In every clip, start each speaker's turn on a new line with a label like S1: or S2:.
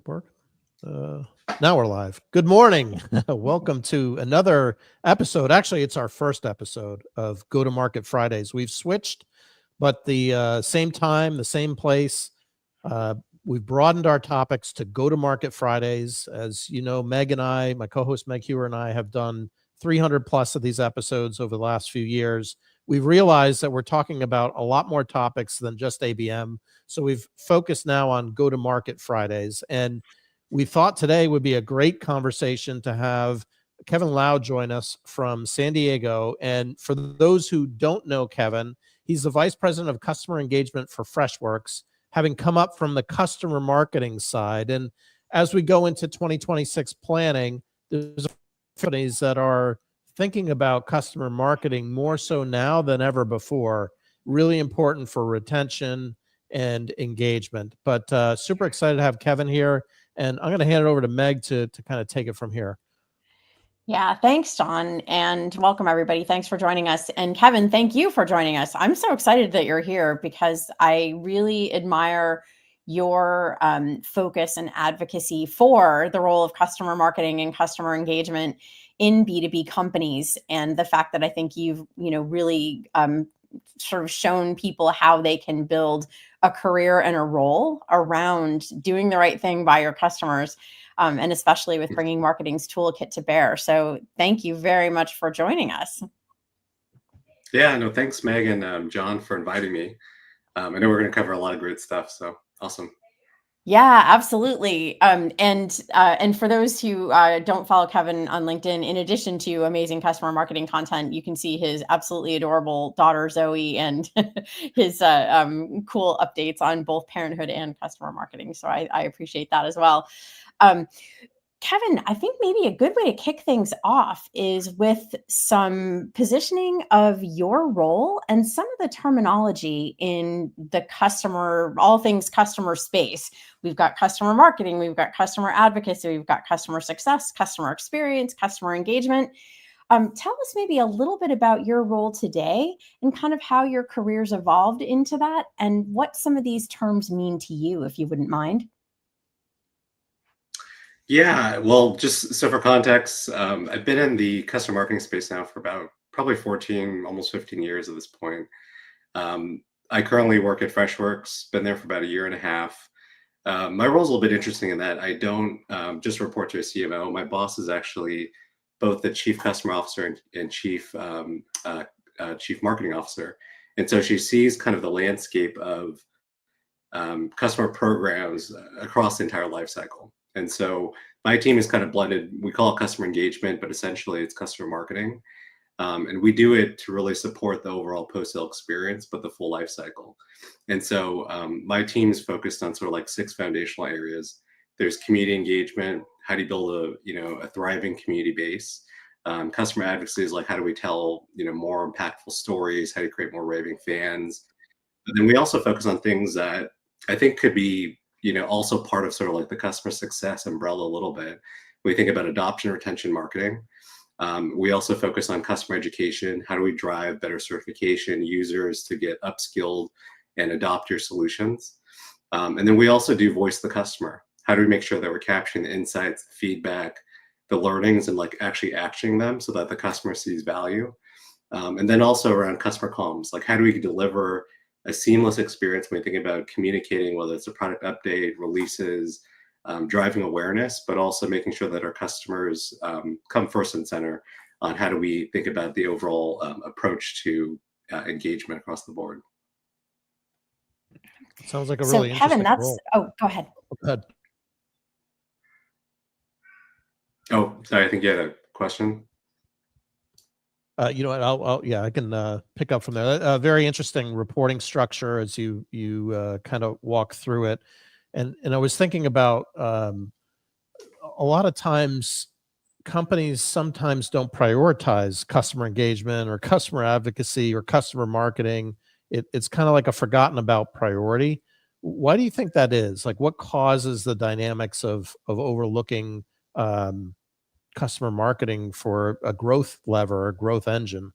S1: it work? Now we're live. Good morning. Welcome to another episode. Actually, it's our first episode of Go-to-Market Fridays. We've switched, but the same time, the same place. We've broadened our topics to Go-to-Market Fridays. As you know, Meg and I, my co-host Meg Hewer and I have done 300 plus of these episodes over the last few years. We've realized that we're talking about a lot more topics than just ABM. So we've focused now on Go-to-Market Fridays. And we thought today would be a great conversation to have Kevin Lau join us from San Diego. And for those who don't know Kevin, he's the Vice President of Customer Engagement for Freshworks, having come up from the customer marketing side. And as we go into 2026 planning, there's companies that are thinking about customer marketing more so now than ever before. Really important for retention and engagement. But super excited to have Kevin here. And I'm going to hand it over to Meg to kind of take it from here.
S2: Yeah, thanks, John, and welcome everybody. Thanks for joining us. And Kevin, thank you for joining us. I'm so excited that you're here because I really admire your focus and advocacy for the role of customer marketing and customer engagement in B2B companies, and the fact that I think you've really sort of shown people how they can build a career and a role around doing the right thing by your customers, and especially with bringing marketing's toolkit to bear. So thank you very much for joining us.
S3: Yeah, no, thanks, Meg and John, for inviting me. I know we're going to cover a lot of great stuff, so awesome.
S2: Yeah, absolutely. And for those who don't follow Kevin on LinkedIn, in addition to amazing customer marketing content, you can see his absolutely adorable daughter, Zoe, and his cool updates on both parenthood and customer marketing. So I appreciate that as well. Kevin, I think maybe a good way to kick things off is with some positioning of your role and some of the terminology in the customer, all things customer space. We've got customer marketing, we've got customer advocacy, we've got customer success, customer experience, customer engagement. Tell us maybe a little bit about your role today and kind of how your career's evolved into that and what some of these terms mean to you, if you wouldn't mind.
S3: Yeah, well, just so for context, I've been in the customer marketing space now for about probably 14, almost 15 years at this point. I currently work at Freshworks, been there for about a year and a half. My role is a little bit interesting in that I don't just report to a CMO. My boss is actually both the chief customer officer and chief marketing officer. And so she sees kind of the landscape of customer programs across the entire life cycle. And so my team is kind of blended. We call it customer engagement, but essentially it's customer marketing. And we do it to really support the overall post-sale experience, but the full life cycle. And so my team is focused on sort of like 6 foundational areas. There's community engagement. How do you build a thriving community base? Customer advocacy is like, how do we tell, more impactful stories? How do you create more raving fans? But then we also focus on things that I think could be, also part of sort of like the customer success umbrella a little bit. We think about adoption, retention, marketing. We also focus on customer education. How do we drive better certification, users to get upskilled and adopt your solutions? And then we also do voice the customer. How do we make sure that we're capturing the insights, the feedback, the learnings, and like actually actioning them so that the customer sees value? And then also around customer comms, like how do we deliver a seamless experience when we think about communicating, whether it's a product update, releases, driving awareness, but also making sure that our customers come first and center on how do we think about the overall approach to engagement across the board.
S1: Sounds like a really interesting
S2: Kevin,
S1: role.
S2: Oh, go ahead.
S1: Go ahead.
S3: Oh, sorry, I think you had a question.
S1: You know what? I can pick up from there. Very interesting reporting structure as you kind of walk through it, and I was thinking about a lot of times companies sometimes don't prioritize customer engagement or customer advocacy or customer marketing. It's kind of like a forgotten about priority. Why do you think that is? Like, what causes the dynamics of overlooking customer marketing for a growth lever, a growth engine?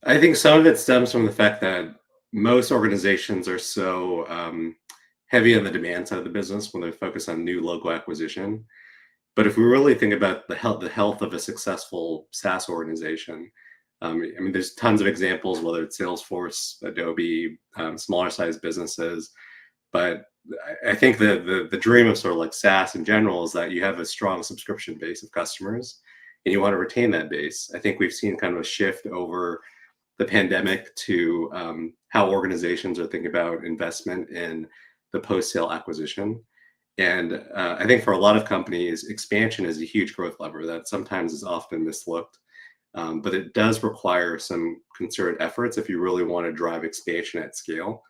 S3: I think some of it stems from the fact that most organizations are so heavy on the demand side of the business when they focus on new logo acquisition. But if we really think about the health of a successful SaaS organization, I mean, there's tons of examples, whether it's Salesforce, Adobe, smaller sized businesses. But I think the dream of sort of like SaaS in general is that you have a strong subscription base of customers and you want to retain that base. I think we've seen kind of a shift over the pandemic to how organizations are thinking about investment in the post-sale acquisition. And I think for a lot of companies, expansion is a huge growth lever that sometimes is often mislooked. But it does require some concerted efforts if you really want to drive expansion at scale.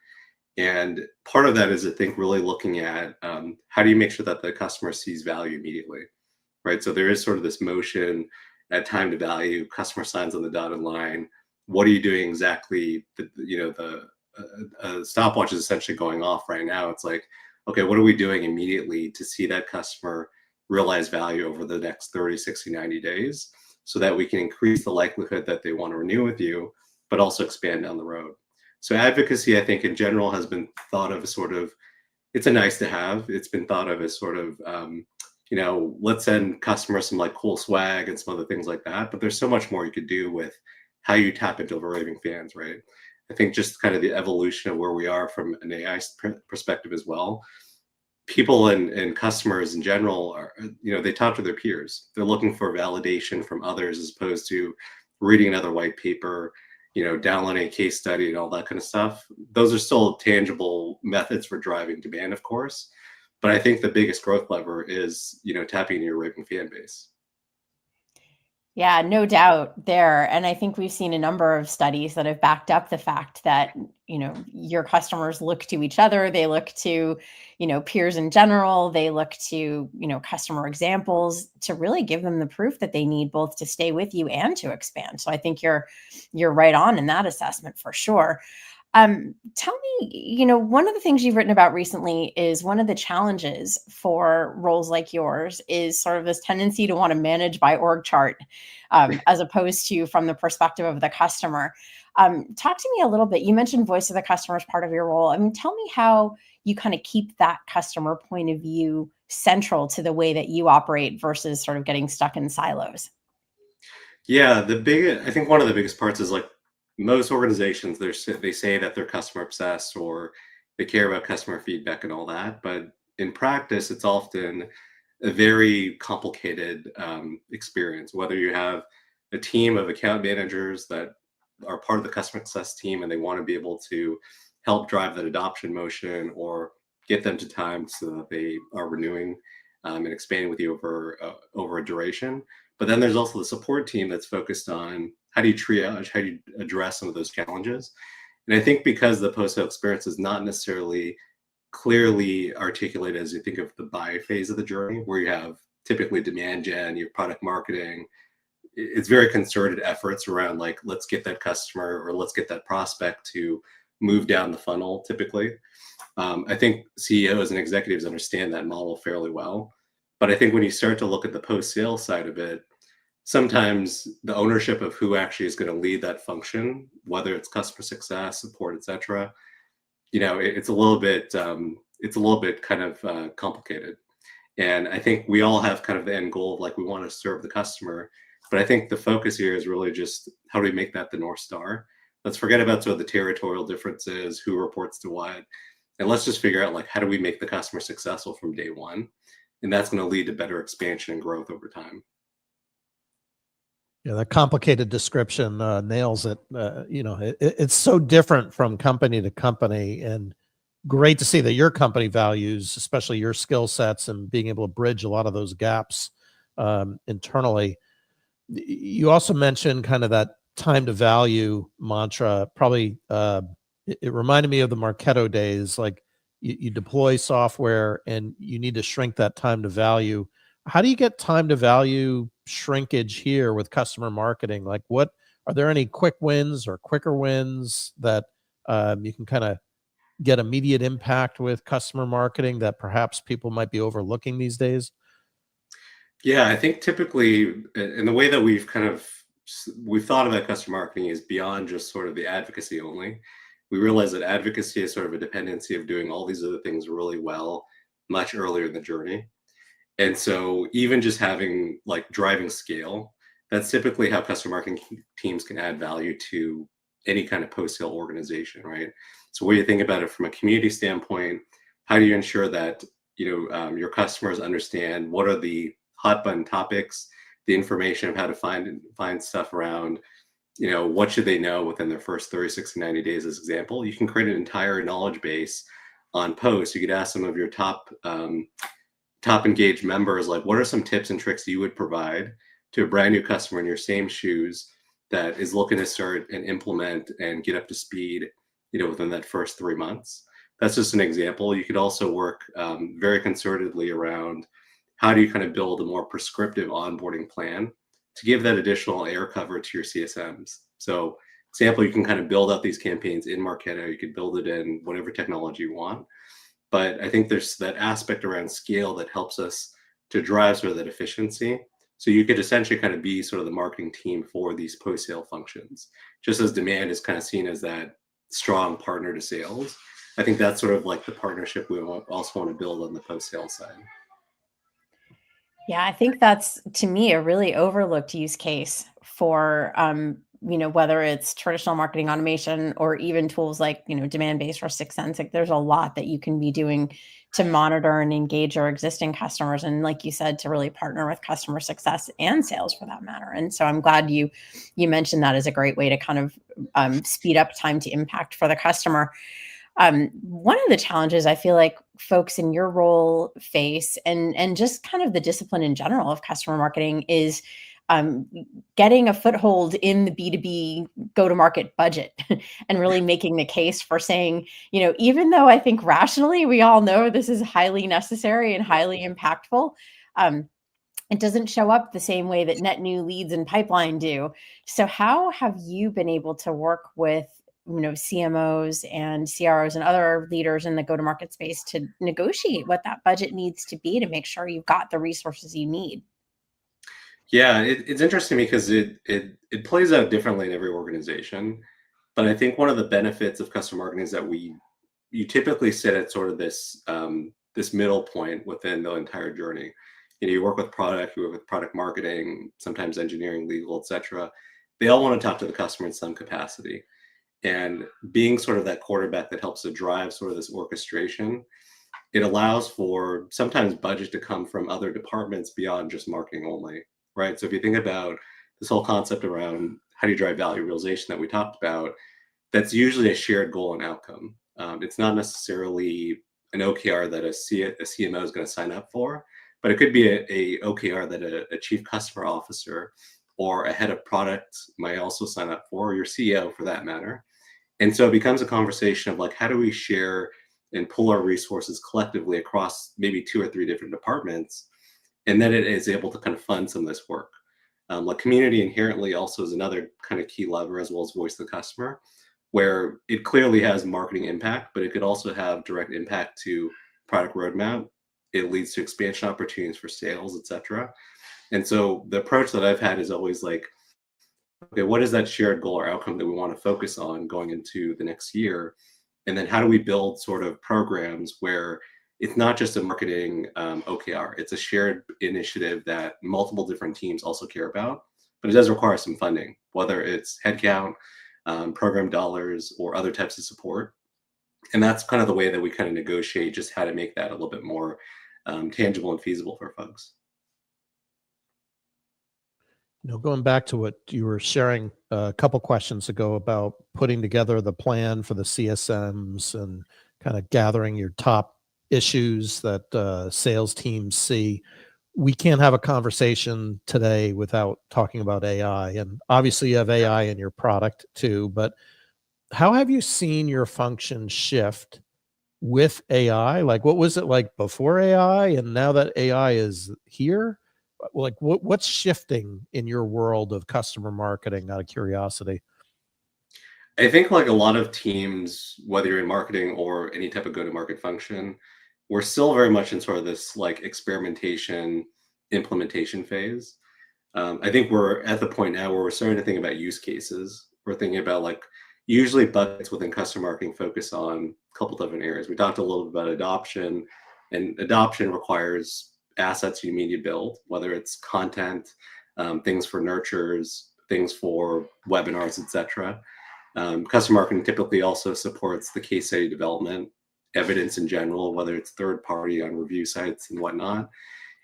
S3: And part of that is, I think, really looking at how do you make sure that the customer sees value immediately, right? So there is sort of this motion at time to value, customer signs on the dotted line. What are you doing exactly? The stopwatch is essentially going off right now. It's like, okay, what are we doing immediately to see that customer realize value over the next 30, 60, 90 days so that we can increase the likelihood that they want to renew with you, but also expand down the road. So advocacy, I think in general has been thought of as sort of, it's a nice to have. It's been thought of as sort of, let's send customers some like cool swag and some other things like that. But there's so much more you could do with how you tap into raving fans, right? I think just kind of the evolution of where we are from an AI perspective as well. People and customers in general are, they talk to their peers. They're looking for validation from others as opposed to reading another white paper, downloading a case study and all that kind of stuff. Those are still tangible methods for driving demand, of course. But I think the biggest growth lever is, tapping into your raving fan base.
S2: Yeah, no doubt there. And I think we've seen a number of studies that have backed up the fact that, your customers look to each other. They look to, peers in general. They look to, customer examples to really give them the proof that they need both to stay with you and to expand. So I think you're right on in that assessment for sure. Tell me, one of the things you've written about recently is one of the challenges for roles like yours is sort of this tendency to want to manage by org chart, as opposed to from the perspective of the customer. Talk to me a little bit. You mentioned voice of the customer as part of your role. I mean, tell me how you kind of keep that customer point of view central to the way that you operate versus sort of getting stuck in silos.
S3: Yeah, I think one of the biggest parts is like most organizations, they say that they're customer obsessed or they care about customer feedback and all that. But in practice, it's often a very complicated experience, whether you have a team of account managers that are part of the customer success team and they want to be able to help drive that adoption motion or get them to time so that they are renewing and expanding with you over a duration. But then there's also the support team that's focused on how do you triage, how do you address some of those challenges. And I think because the post-sale experience is not necessarily clearly articulated as you think of the buy phase of the journey, where you have typically demand gen, you have product marketing, it's very concerted efforts around like, let's get that customer or let's get that prospect to move down the funnel typically. I think CEOs and executives understand that model fairly well. But I think when you start to look at the post-sale side of it, sometimes the ownership of who actually is going to lead that function, whether it's customer success, support, et cetera, it's a little bit kind of complicated. And I think we all have kind of the end goal of like, we want to serve the customer. But I think the focus here is really just how do we make that the North Star? Let's forget about sort of the territorial differences, who reports to what, and let's just figure out like, how do we make the customer successful from day one? And that's going to lead to better expansion and growth over time.
S1: Yeah, that complicated description nails it. It's so different from company to company, and great to see that your company values, especially your skill sets and being able to bridge a lot of those gaps internally. You also mentioned kind of that time to value mantra. Probably it reminded me of the Marketo days. Like you deploy software and you need to shrink that time to value. How do you get time to value shrinkage here with customer marketing? Like, what are there any quick wins or quicker wins that you can kind of get immediate impact with customer marketing that perhaps people might be overlooking these days?
S3: Yeah, I think typically, in the way that we've thought about customer marketing is beyond just sort of the advocacy only. we realized that advocacy is sort of a dependency of doing all these other things really well much earlier in the journey. And so even just having like driving scale, that's typically how customer marketing teams can add value to any kind of post-sale organization, right? So when you think about it from a community standpoint, how do you ensure that your customers understand what are the hot button topics, the information of how to find stuff around, what should they know within their first 30, 60, 90 days as example. You can create an entire knowledge base on posts. You could ask some of your top engaged members, like, what are some tips and tricks you would provide to a brand new customer in your same shoes that is looking to start and implement and get up to speed, within that first 3 months. That's just an example. You could also work very concertedly around how do you kind of build a more prescriptive onboarding plan to give that additional air cover to your CSMs. So example, you can kind of build out these campaigns in Marketo. You could build it in whatever technology you want. But I think there's that aspect around scale that helps us to drive sort of that efficiency. So you could essentially kind of be sort of the marketing team for these post-sale functions, just as demand is kind of seen as that strong partner to sales. I think that's sort of like the partnership we also want to build on the post-sale side.
S2: Yeah, I think that's, to me, a really overlooked use case for, whether it's traditional marketing automation or even tools like, demand-based or Sixth Sense. Like, there's a lot that you can be doing to monitor and engage our existing customers. And like you said, to really partner with customer success and sales for that matter. And so I'm glad you mentioned that as a great way to kind of speed up time to impact for the customer. One of the challenges I feel like folks in your role face, and just kind of the discipline in general of customer marketing, is getting a foothold in the B2B go-to-market budget and really making the case for saying, even though I think rationally we all know this is highly necessary and highly impactful, it doesn't show up the same way that net new leads and pipeline do. So how have you been able to work with CMOs and CROs and other leaders in the go-to-market space to negotiate what that budget needs to be to make sure you've got the resources you need?
S3: Yeah, it's interesting because it plays out differently in every organization. But I think one of the benefits of customer marketing is that you typically sit at sort of this this middle point within the entire journey. You work with product, you work with product marketing, sometimes engineering, legal, etc. They all want to talk to the customer in some capacity. And being sort of that quarterback that helps to drive sort of this orchestration, it allows for sometimes budget to come from other departments beyond just marketing only, right? So if you think about this whole concept around how do you drive value realization that we talked about, that's usually a shared goal and outcome. It's not necessarily an OKR that a CMO is going to sign up for, but it could be a OKR that a chief customer officer or a head of product might also sign up for, or your CEO for that matter. And so it becomes a conversation of like, how do we share and pull our resources collectively across maybe 2 or 3 different departments, and then it is able to kind of fund some of this work. Like community inherently also is another kind of key lever, as well as voice of the customer, where it clearly has marketing impact, but it could also have direct impact to product roadmap. It leads to expansion opportunities for sales, etc. And so the approach that I've had is always like, okay, what is that shared goal or outcome that we want to focus on going into the next year? And then how do we build sort of programs where it's not just a marketing OKR, it's a shared initiative that multiple different teams also care about, but it does require some funding, whether it's headcount, program dollars, or other types of support. And that's kind of the way that we kind of negotiate just how to make that a little bit more tangible and feasible for folks.
S1: Going back to what you were sharing a couple questions ago about putting together the plan for the CSMs and kind of gathering your top issues that sales teams see, we can't have a conversation today without talking about AI. And obviously you have AI in your product too, but how have you seen your function shift with AI? Like, what was it like before AI and now that AI is here? Like, what's shifting in your world of customer marketing, out of curiosity?
S3: I think like a lot of teams, whether you're in marketing or any type of go-to-market function, we're still very much in sort of this like experimentation, implementation phase. I think we're at the point now where we're starting to think about use cases. We're thinking about like, usually buckets within customer marketing focus on a couple different areas. We talked a little bit about adoption, and adoption requires assets you need to build, whether it's content, things for nurtures, things for webinars, etc. Customer marketing typically also supports the case study development, evidence in general, whether it's third party on review sites and whatnot.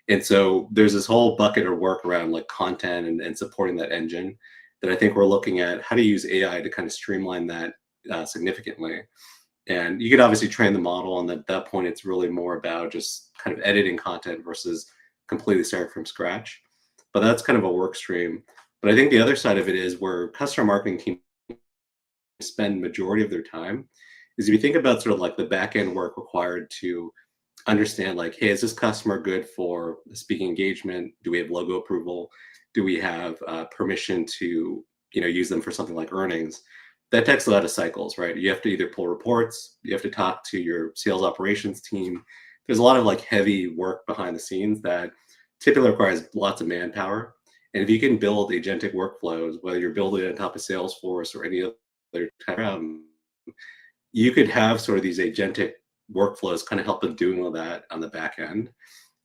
S3: And so there's this whole bucket of work around like content and supporting that engine that I think we're looking at how to use AI to kind of streamline that significantly. And you could obviously train the model, and at that point, it's really more about just kind of editing content versus completely starting from scratch. But that's kind of a work stream. But I think the other side of it is where customer marketing teams spend majority of their time is if you think about sort of like the back end work required to understand like, hey, is this customer good for speaking engagement? Do we have logo approval? Do we have permission to use them for something like earnings? That takes a lot of cycles, right? You have to either pull reports, you have to talk to your sales operations team. There's a lot of like heavy work behind the scenes that typically requires lots of manpower. And if you can build agentic workflows, whether you're building it on top of Salesforce or any other type, you could have sort of these agentic workflows kind of help them doing all that on the back end.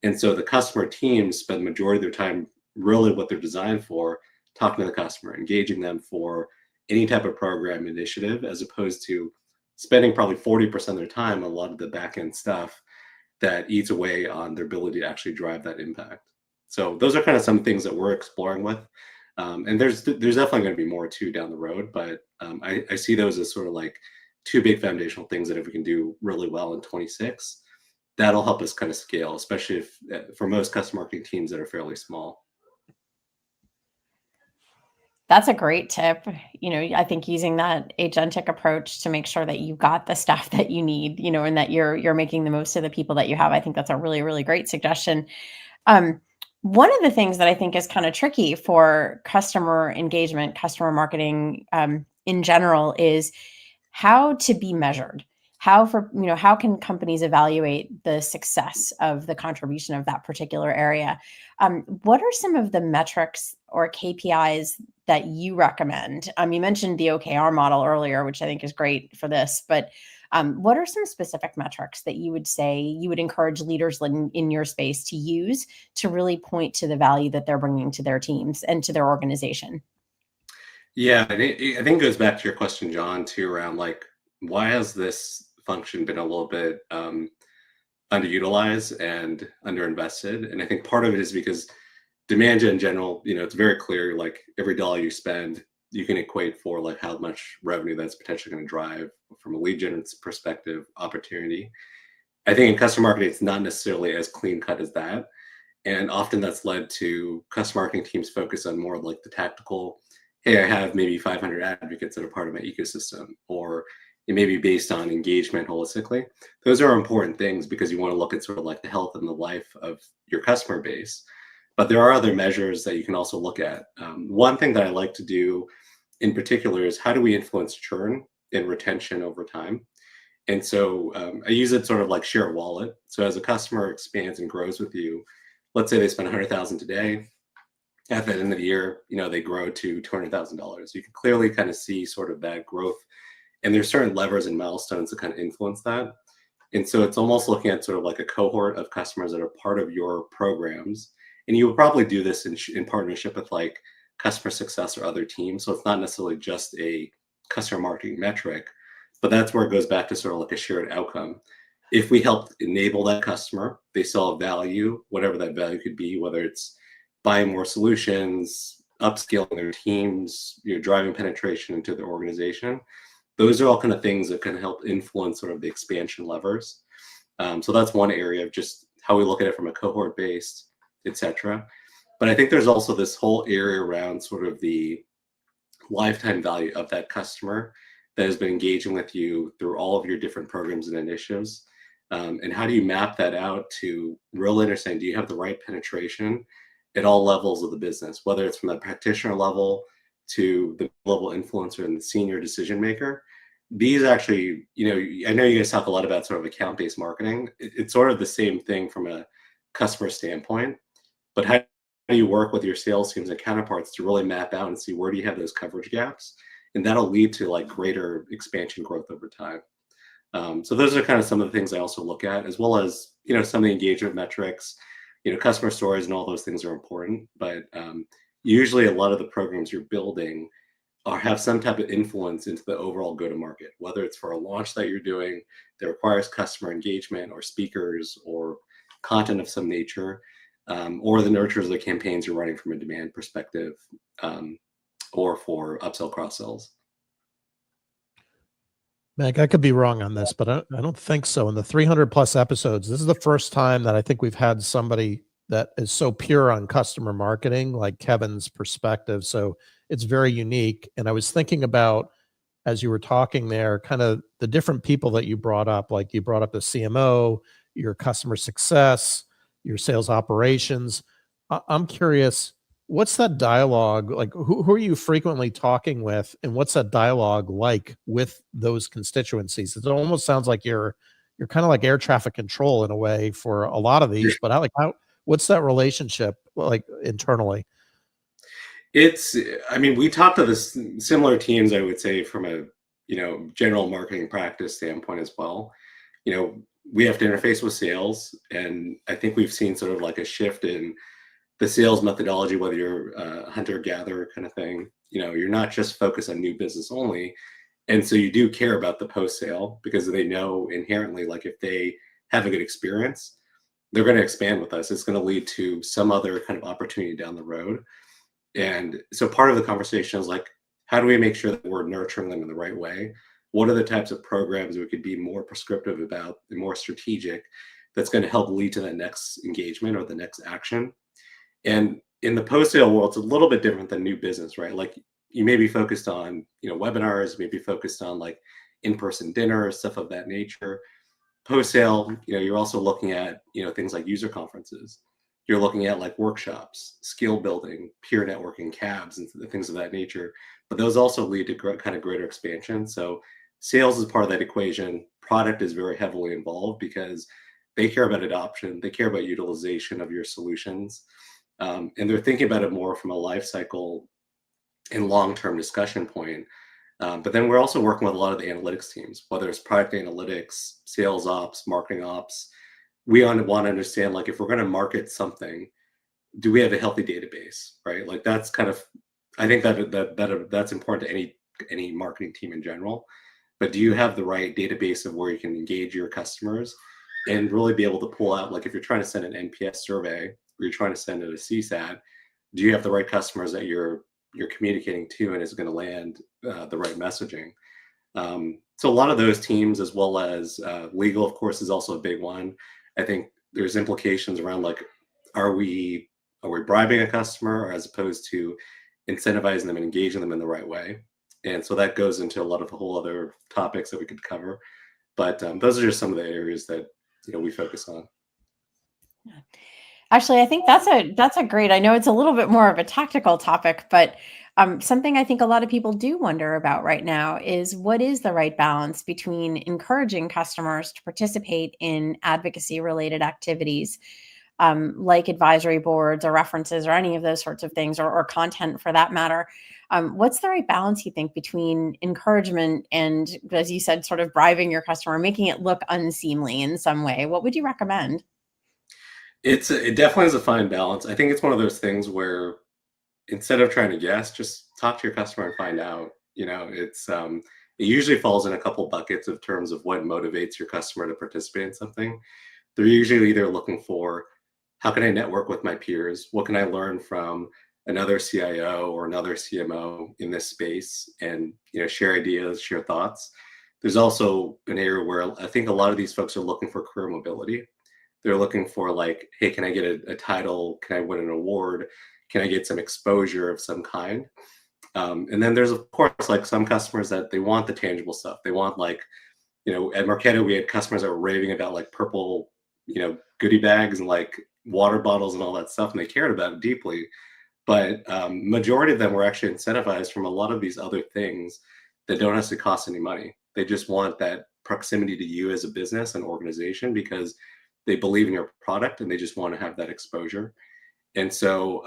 S3: And so the customer teams spend the majority of their time really what they're designed for, talking to the customer, engaging them for any type of program initiative, as opposed to spending probably 40% of their time on a lot of the back end stuff that eats away on their ability to actually drive that impact. So those are kind of some things that we're exploring with. And there's definitely going to be more too down the road, but I see those as sort of like two big foundational things that if we can do really well in 26, that'll help us kind of scale, especially if for most customer marketing teams that are fairly small.
S2: That's a great tip. I think using that agentic approach to make sure that you've got the stuff that you need, and that you're making the most of the people that you have. I think that's a really, really great suggestion. One of the things that I think is kind of tricky for customer engagement, customer marketing in general is how to be measured. How can companies evaluate the success of the contribution of that particular area? What are some of the metrics or KPIs that you recommend? You mentioned the OKR model earlier, which I think is great for this, but what are some specific metrics that you would say you would encourage leaders in your space to use to really point to the value that they're bringing to their teams and to their organization?
S3: Yeah, and I think it goes back to your question, John, too, around like, why has this function been a little bit underutilized and underinvested? And I think part of it is because demand gen in general, it's very clear, like every dollar you spend, you can equate for like how much revenue that's potentially going to drive from a lead gen perspective, opportunity. I think in customer marketing, it's not necessarily as clean cut as that. And often that's led to customer marketing teams focus on more like the tactical, hey, I have maybe 500 advocates that are part of my ecosystem, or it may be based on engagement holistically. Those are important things because you want to look at sort of like the health and the life of your customer base. But there are other measures that you can also look at. One thing that I like to do in particular is how do we influence churn and retention over time? And so I use it sort of like share a wallet. So as a customer expands and grows with you, let's say they spend 100,000 today. At the end of the year, they grow to $200,000. You can clearly kind of see sort of that growth, and there's certain levers and milestones that kind of influence that. And so it's almost looking at sort of like a cohort of customers that are part of your programs, and you will probably do this in partnership with like customer success or other teams. So it's not necessarily just a customer marketing metric, but that's where it goes back to sort of like a shared outcome. If we help enable that customer, they saw value, whatever that value could be, whether it's buying more solutions, upscaling their teams, driving penetration into their organization. Those are all kind of things that can help influence sort of the expansion levers. So that's one area of just how we look at it from a cohort based, et cetera. But I think there's also this whole area around sort of the lifetime value of that customer that has been engaging with you through all of your different programs and initiatives. And how do you map that out to really understand, do you have the right penetration at all levels of the business, whether it's from the practitioner level to the level influencer and the senior decision maker? These actually, I know you guys talk a lot about sort of account-based marketing. It's sort of the same thing from a customer standpoint, but how do you work with your sales teams and counterparts to really map out and see where do you have those coverage gaps and that'll lead to like greater expansion growth over time. So those are kind of some of the things I also look at, as well as, some of the engagement metrics. Customer stories and all those things are important, but usually a lot of the programs you're building or have some type of influence into the overall go-to-market, whether it's for a launch that you're doing that requires customer engagement or speakers or content of some nature, or the nurtures of the campaigns you're running from a demand perspective, or for upsell cross-sells.
S1: Meg, I could be wrong on this, but I don't think so. In the 300 plus episodes, this is the first time that I think we've had somebody that is so pure on customer marketing, like Kevin's perspective. So it's very unique. And I was thinking about, as you were talking there, kind of the different people that you brought up, like you brought up the CMO, your customer success, your sales operations. I'm curious, what's that dialogue like? Who are you frequently talking with, and what's that dialogue like with those constituencies? It almost sounds like you're kind of like air traffic control in a way for a lot of these, but what's that relationship like internally?
S3: We talk to this similar teams, I would say, from a, general marketing practice standpoint as well. We have to interface with sales, and I think we've seen sort of like a shift in the sales methodology, whether you're a hunter-gatherer kind of thing. You're not just focused on new business only. And so you do care about the post-sale, because they know inherently, like, if they have a good experience, they're going to expand with us. It's going to lead to some other kind of opportunity down the road. And so part of the conversation is like, how do we make sure that we're nurturing them in the right way? What are the types of programs we could be more prescriptive about and more strategic that's going to help lead to the next engagement or the next action? And in the post-sale world, it's a little bit different than new business, right? Like, you may be focused on, webinars, maybe focused on like in-person dinners, stuff of that nature. Post-sale, you're also looking at, things like user conferences. You're looking at like workshops, skill building, peer networking, cabs, and things of that nature. But those also lead to kind of greater expansion. So sales is part of that equation. Product is very heavily involved because they care about adoption. They care about utilization of your solutions. And they're thinking about it more from a life cycle and long-term discussion point. But then we're also working with a lot of the analytics teams, whether it's product analytics, sales ops, marketing ops. We want to understand, like, if we're going to market something, do we have a healthy database, right? Like, that's kind of, I think that's important to any marketing team in general. But do you have the right database of where you can engage your customers and really be able to pull out, like, if you're trying to send an NPS survey or you're trying to send it a CSAT, do you have the right customers that you're communicating to, and is going to land the right messaging? So a lot of those teams, as well as legal, of course, is also a big one. I think there's implications around, like, are we bribing a customer, as opposed to incentivizing them and engaging them in the right way? And so that goes into a lot of the whole other topics that we could cover. But those are just some of the areas that we focus on.
S2: Actually, I think that's a great. I know it's a little bit more of a tactical topic, but something I think a lot of people do wonder about right now is, what is the right balance between encouraging customers to participate in advocacy-related activities, like advisory boards or references or any of those sorts of things, or content for that matter. What's the right balance, you think, between encouragement and, as you said, sort of bribing your customer, making it look unseemly in some way? What would you recommend?
S3: It definitely is a fine balance. I think it's one of those things where, instead of trying to guess, just talk to your customer and find out. It usually falls in a couple buckets of terms of what motivates your customer to participate in something. They're usually either looking for, how can I network with my peers? What can I learn from another CIO or another CMO in this space, and share ideas, share thoughts. There's also an area where I think a lot of these folks are looking for career mobility. They're looking for, like, hey, can I get a title? Can I win an award? Can I get some exposure of some kind? And then there's, of course, like, some customers that they want the tangible stuff. They want, like, at Marketo, we had customers that were raving about, like, purple, goodie bags and, like, water bottles and all that stuff, and they cared about it deeply. But majority of them were actually incentivized from a lot of these other things that don't have to cost any money. They just want that proximity to you as a business and organization, because they believe in your product and they just want to have that exposure. And so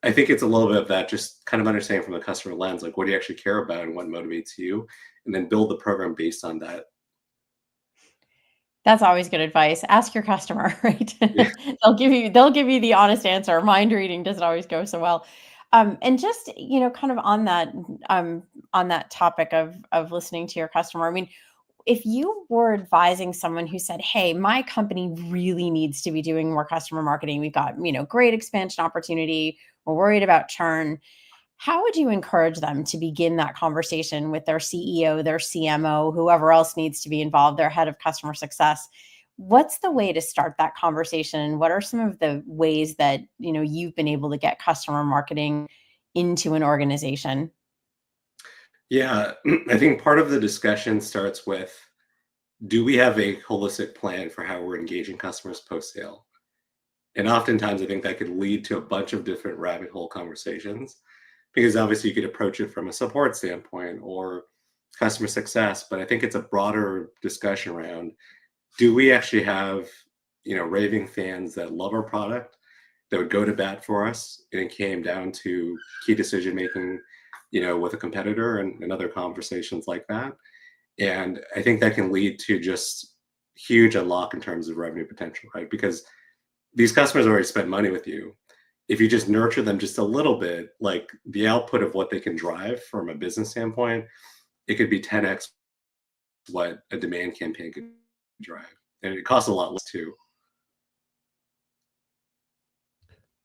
S3: I think it's a little bit of that, just kind of understanding from the customer lens, like what do you actually care about and what motivates you, and then build the program based on that.
S2: That's always good advice. Ask your customer, right?
S3: Yeah.
S2: They'll give you the honest answer. Mind reading doesn't always go so well. And just, kind of on that topic of listening to your customer. I mean, if you were advising someone who said, "Hey, my company really needs to be doing more customer marketing. We've got, great expansion opportunity. We're worried about churn." How would you encourage them to begin that conversation with their CEO, their CMO, whoever else needs to be involved, their head of customer success? What's the way to start that conversation? What are some of the ways that, you've been able to get customer marketing into an organization?
S3: Yeah, I think part of the discussion starts with, do we have a holistic plan for how we're engaging customers post sale? And oftentimes, I think that could lead to a bunch of different rabbit hole conversations, because obviously you could approach it from a support standpoint or customer success, but I think it's a broader discussion around, do we actually have, raving fans that love our product, that would go to bat for us, and it came down to key decision making, with a competitor and other conversations like that. And I think that can lead to just huge unlock in terms of revenue potential, right? Because these customers already spent money with you. If you just nurture them just a little bit, like the output of what they can drive from a business standpoint, it could be 10x what a demand campaign could drive. And it costs a lot less too.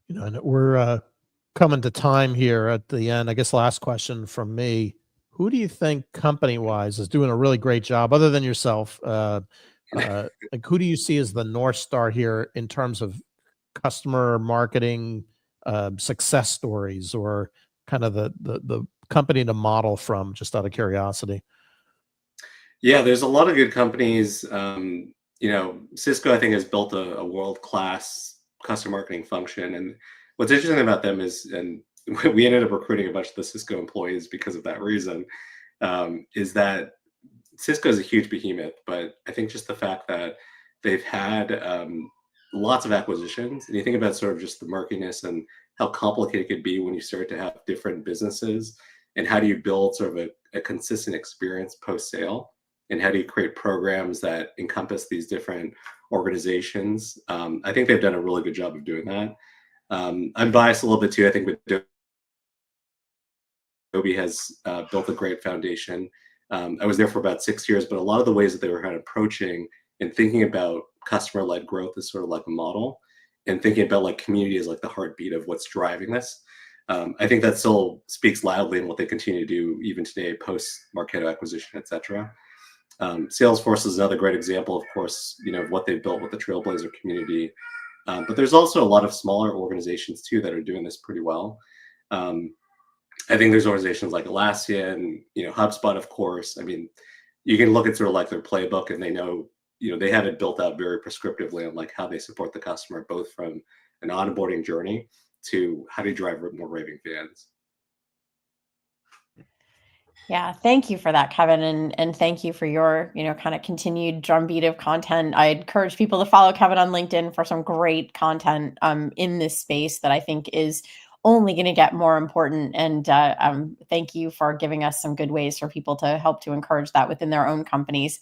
S1: And we're coming to time here at the end. I guess last question from me. Who do you think company-wise is doing a really great job, other than yourself? Like, who do you see as the North Star here in terms of customer marketing success stories, or kind of the company to model from, just out of curiosity?
S3: Yeah, there's a lot of good companies. Cisco, I think, has built a world-class customer marketing function. And what's interesting about them is, and we ended up recruiting a bunch of the Cisco employees because of that reason, is that Cisco is a huge behemoth, but I think just the fact that they've had lots of acquisitions, and you think about sort of just the murkiness and how complicated it could be when you start to have different businesses, and how do you build sort of a consistent experience post sale, and how do you create programs that encompass these different organizations. I think they've done a really good job of doing that. I'm biased a little bit too. I think with Adobe has built a great foundation. I was there for about 6 years, but a lot of the ways that they were kind of approaching and thinking about customer-led growth is sort of like a model, and thinking about like community as like the heartbeat of what's driving this. I think that still speaks loudly in what they continue to do even today, post Marketo acquisition, et cetera. Salesforce is another great example, of course, of what they've built with the Trailblazer community. But there's also a lot of smaller organizations too that are doing this pretty well. I think there's organizations like Atlassian, HubSpot, of course. I mean, you can look at sort of like their playbook, and they know, they have it built out very prescriptively on like how they support the customer, both from an onboarding journey to how do you drive more raving fans.
S2: Yeah, thank you for that, Kevin, and thank you for your, kind of continued drumbeat of content. I encourage people to follow Kevin on LinkedIn for some great content in this space that I think is only going to get more important. And thank you for giving us some good ways for people to help to encourage that within their own companies.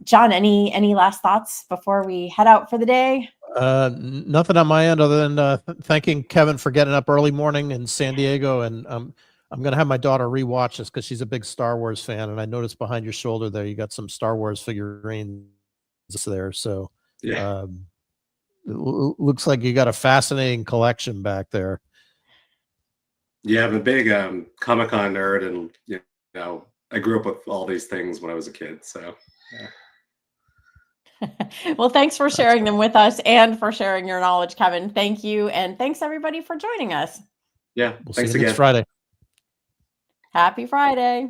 S2: John, any last thoughts before we head out for the day?
S1: Nothing on my end, other than thanking Kevin for getting up early morning in San Diego. And I'm going to have my daughter rewatch this because she's a big Star Wars fan. And I noticed behind your shoulder there, you got some Star Wars figurines there. So
S3: Yeah.
S1: looks like you got a fascinating collection back there.
S3: Yeah, I'm a big Comic-Con nerd, and I grew up with all these things when I was a kid. So yeah.
S2: Well, thanks for sharing them with us and for sharing your knowledge, Kevin. Thank you. And thanks everybody for joining us.
S3: Yeah.
S1: We'll
S3: Thanks
S1: see you
S3: again.
S1: next Friday.
S2: Happy Friday.